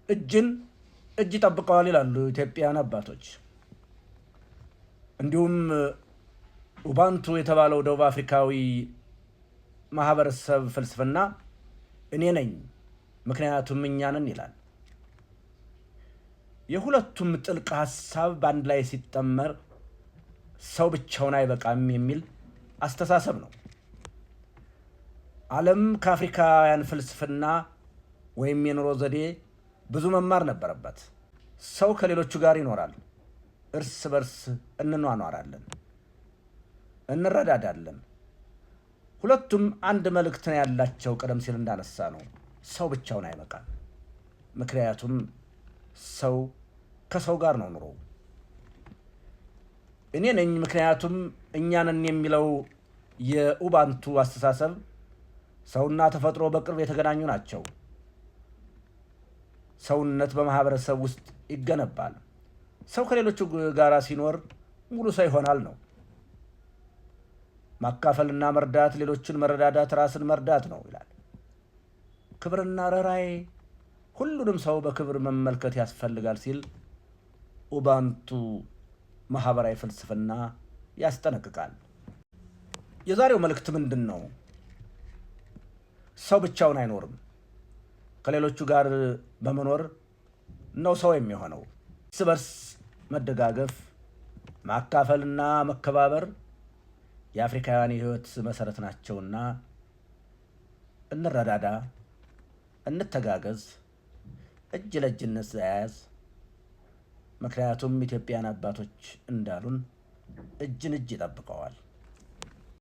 እጅን እጅ ይጠብቀዋል ይላሉ ኢትዮጵያውያን አባቶች። እንዲሁም ኡባንቱ የተባለው ደቡብ አፍሪካዊ ማህበረሰብ ፍልስፍና እኔ ነኝ ምክንያቱም እኛ ነን ይላል። የሁለቱም ጥልቅ ሐሳብ በአንድ ላይ ሲጠመር ሰው ብቻውን አይበቃም የሚል አስተሳሰብ ነው። ዓለም ከአፍሪካውያን ፍልስፍና ወይም የኑሮ ዘዴ ብዙ መማር ነበረበት። ሰው ከሌሎቹ ጋር ይኖራል፣ እርስ በርስ እንኗኗራለን፣ እንረዳዳለን። ሁለቱም አንድ መልእክት ነው ያላቸው። ቀደም ሲል እንዳነሳ ነው ሰው ብቻውን አይበቃም፣ ምክንያቱም ሰው ከሰው ጋር ነው ኑሮ። እኔ ነኝ ምክንያቱም እኛ ነን የሚለው የኡባንቱ አስተሳሰብ ሰውና ተፈጥሮ በቅርብ የተገናኙ ናቸው። ሰውነት በማህበረሰብ ውስጥ ይገነባል። ሰው ከሌሎቹ ጋር ሲኖር ሙሉ ሰው ይሆናል ነው። ማካፈልና መርዳት፣ ሌሎችን መረዳዳት ራስን መርዳት ነው ይላል። ክብርና ርህራሄ፣ ሁሉንም ሰው በክብር መመልከት ያስፈልጋል ሲል ኡባንቱ ማህበራዊ ፍልስፍና ያስጠነቅቃል። የዛሬው መልእክት ምንድን ነው? ሰው ብቻውን አይኖርም። ከሌሎቹ ጋር በመኖር ነው ሰው የሚሆነው። እርስ በርስ መደጋገፍ፣ ማካፈልና መከባበር የአፍሪካውያን የህይወት መሰረት ናቸውና እንረዳዳ፣ እንተጋገዝ፣ እጅ ለእጅ እንያያዝ። ምክንያቱም ኢትዮጵያውያን አባቶች እንዳሉን እጅን እጅ ይጠብቀዋል።